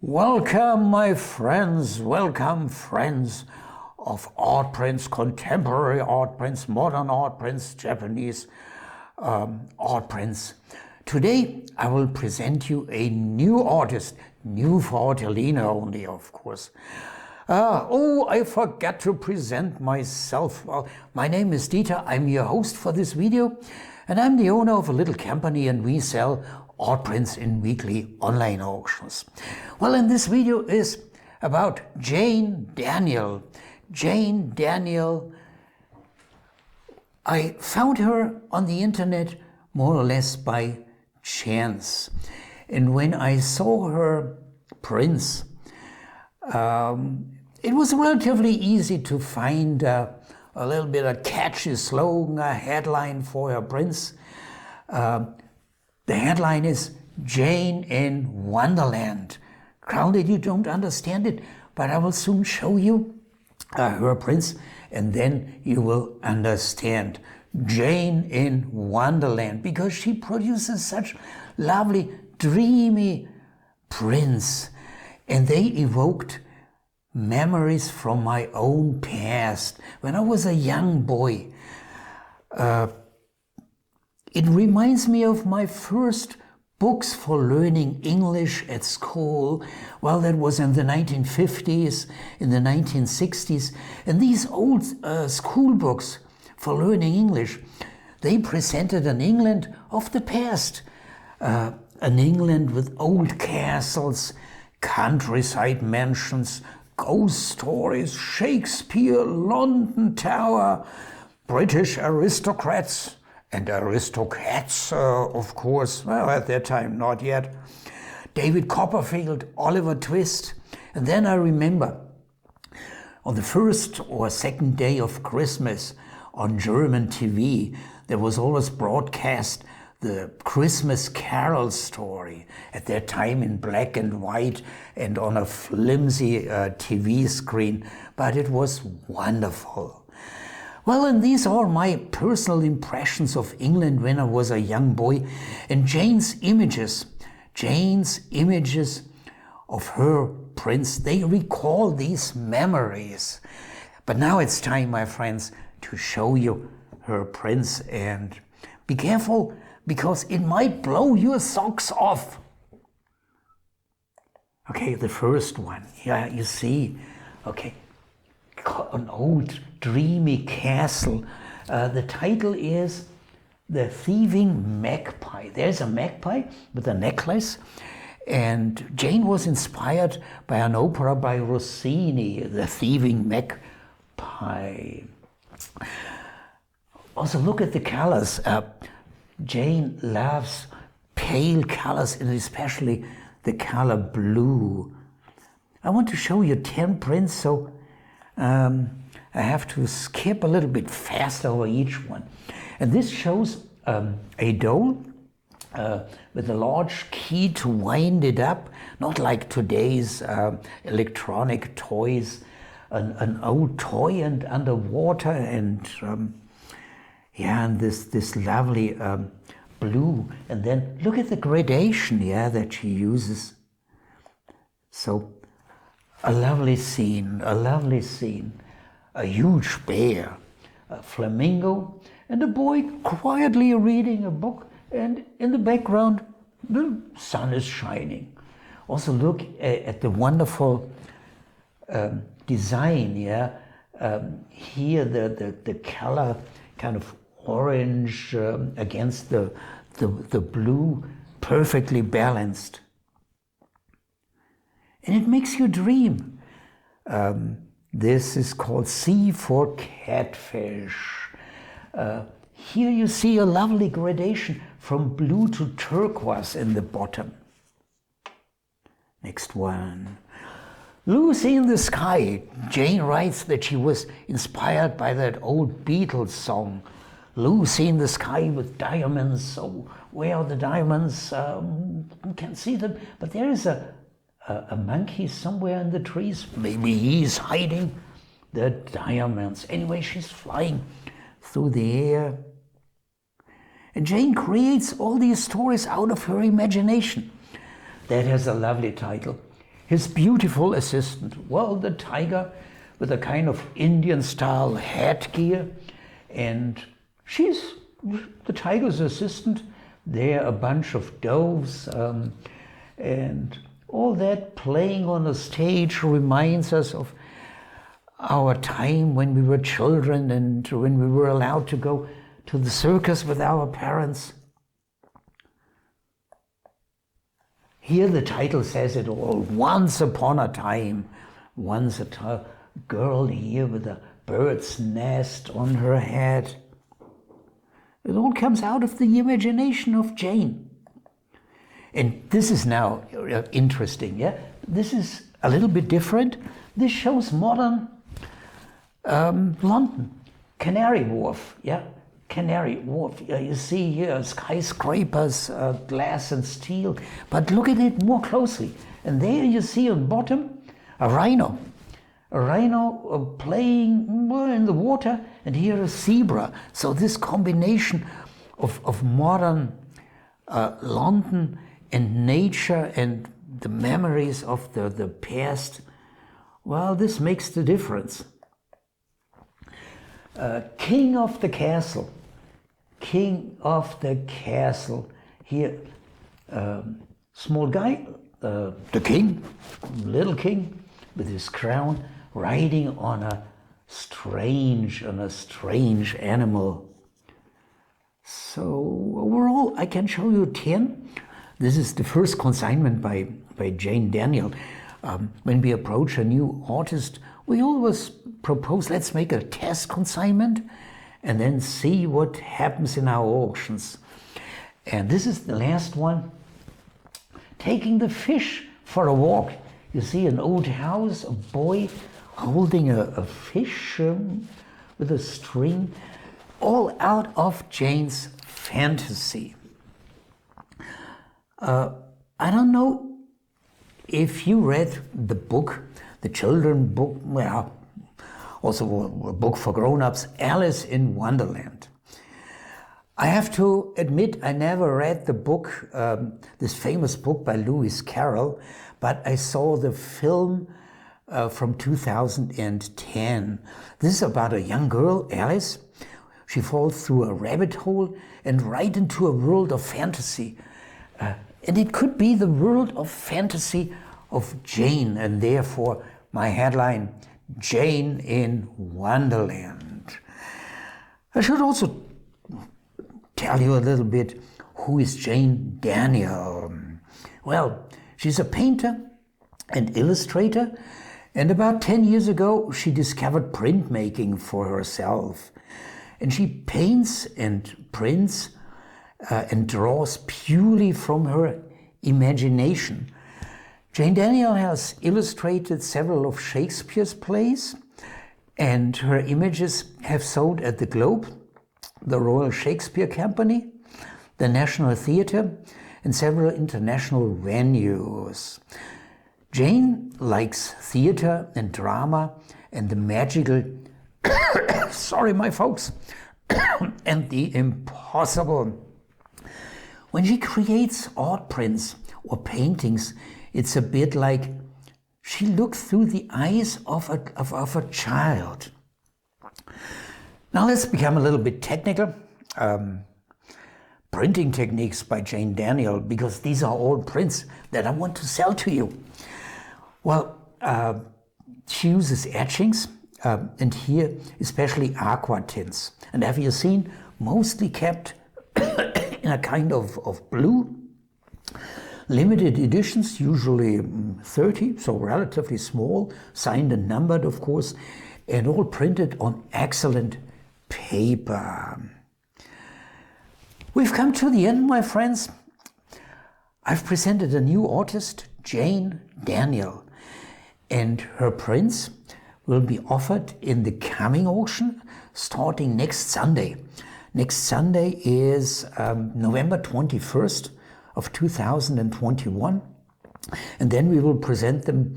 Welcome, my friends, welcome, friends of art prints, contemporary art prints, modern art prints, Japanese art prints. Today, I will present you a new artist, new for artelino only, of course. I forgot to present myself. Well, my name is Dieter, I'm your host for this video, and I'm the owner of a little company, and we sell art prints in weekly online auctions. Well, and this video is about Jane Daniell. Jane Daniell, I found her on the internet more or less by chance. And when I saw her prints, it was relatively easy to find a little bit of catchy slogan, a headline for her prints. The headline is Jane in Wonderland. Grounded, you don't understand it, but I will soon show you her prints, and then you will understand. Jane in Wonderland, because she produces such lovely, dreamy prints, and they evoked memories from my own past when I was a young boy. It reminds me of my first books for learning English at school. Well, that was in the 1950s, in the 1960s. And these old school books for learning English, they presented an England of the past. An England with old castles, countryside mansions, ghost stories, Shakespeare, London Tower, British aristocrats, and aristocrats, of course, well, at that time, not yet. David Copperfield, Oliver Twist. And then I remember on the first or second day of Christmas on German TV, there was always broadcast the Christmas Carol story, at that time in black and white and on a flimsy TV screen, but it was wonderful. Well, and these are my personal impressions of England when I was a young boy, and Jane's images of her prints, they recall these memories. But now it's time, my friends, to show you her prints, and be careful, because it might blow your socks off. Okay, the first one, yeah, you see, okay, an old dreamy castle. The title is The Thieving Magpie. There's a magpie with a necklace, and Jane was inspired by an opera by Rossini, The Thieving Magpie. Also, look at the colors. Jane loves pale colors, and especially the color blue. I want to show you 10 prints, so I have to skip a little bit fast over each one. And this shows a doll with a large key to wind it up, not like today's electronic toys, an old toy and underwater, and and this lovely blue. And then look at the gradation, that she uses. So a lovely scene, a huge bear, a flamingo, and a boy quietly reading a book, and in the background the sun is shining. Also look at the wonderful design, here the color kind of orange against the blue, perfectly balanced. And it makes you dream. This is called C for Catfish. Here you see a lovely gradation from blue to turquoise in the bottom. Next one. Lucy in the Sky. Jane writes that she was inspired by that old Beatles song, Lucy in the Sky with Diamonds. So where are the diamonds? You can't see them, but there is a monkey somewhere in the trees. Maybe he's hiding the diamonds. Anyway, she's flying through the air. And Jane creates all these stories out of her imagination. That has a lovely title. his beautiful assistant. Well, the tiger with a kind of Indian-style headgear, and she's the tiger's assistant. They're a bunch of doves, and all that playing on the stage reminds us of our time when we were children and when we were allowed to go to the circus with our parents. Here the title says it all. Once upon a time, girl here with a bird's nest on her head. It all comes out of the imagination of Jane. And this is now interesting, yeah? This is a little bit different. This shows modern London, Canary Wharf, yeah? Canary Wharf. You see here skyscrapers, glass and steel, but look at it more closely. And there you see on bottom a rhino playing in the water, and here a zebra. So this combination of modern London and nature and the memories of the past, well, this makes the difference. King of the castle. King of the castle. Here, small guy, the king, little king, with his crown, riding on a strange animal. So overall, I can show you 10. This is the first consignment by Jane Daniell. When we approach a new artist, we always propose, let's make a test consignment and then see what happens in our auctions. And this is the last one. Taking the fish for a walk. You see an old house, a boy holding a fish with a string, all out of Jane's fantasy. I don't know if you read the book, the children book, well, also a book for grown-ups, Alice in Wonderland. I have to admit I never read the book, this famous book by Lewis Carroll, but I saw the film from 2010. This is about a young girl, Alice. She falls through a rabbit hole and right into a world of fantasy. And it could be the world of fantasy of Jane, and therefore my headline, Jane in Wonderland. I should also tell you a little bit, who is Jane Daniell? Well, she's a painter and illustrator, and about 10 years ago she discovered printmaking for herself. And she paints and prints and draws purely from her imagination. Jane Daniell has illustrated several of Shakespeare's plays, and her images have sold at the Globe, the Royal Shakespeare Company, the National Theatre, and several international venues. Jane likes theatre and drama and the magical, sorry my folks, and the impossible. When she creates art prints or paintings, it's a bit like she looks through the eyes of a child. Now let's become a little bit technical. Printing techniques by Jane Daniell, because these are all prints that I want to sell to you. Well, she uses etchings, and here especially aqua tints. And have you seen, mostly kept in a kind of blue. Limited editions, usually 30, so relatively small, signed and numbered, of course, and all printed on excellent paper. We've come to the end, my friends. I've presented a new artist, Jane Daniell, and her prints will be offered in the coming auction starting next Sunday. Next Sunday is November 21st of 2021, and then we will present them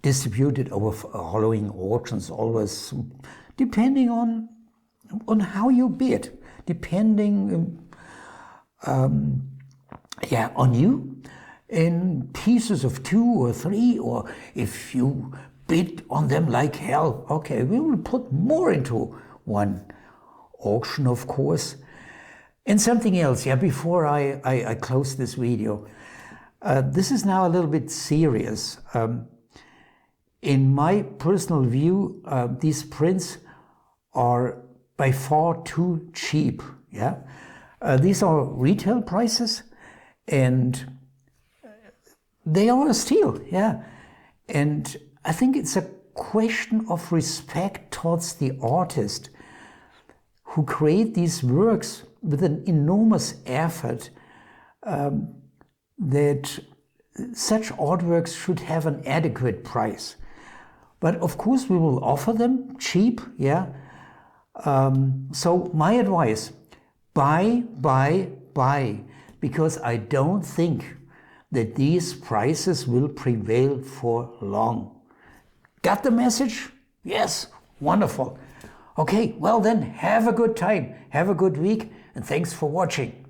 distributed over following auctions, always depending on how you bid, depending on you. in pieces of 2 or 3, or if you bid on them like hell, okay, we will put more into one auction, of course. And something else, yeah, before I close this video. This is now a little bit serious. In my personal view, these prints are by far too cheap. Yeah, these are retail prices, and they are a steal. Yeah, and I think it's a question of respect towards the artist who create these works with an enormous effort. That such artworks should have an adequate price. But of course we will offer them cheap, yeah. So my advice, buy, because I don't think that these prices will prevail for long. Got the message? Yes, wonderful. Okay, well then, have a good time, have a good week, and thanks for watching.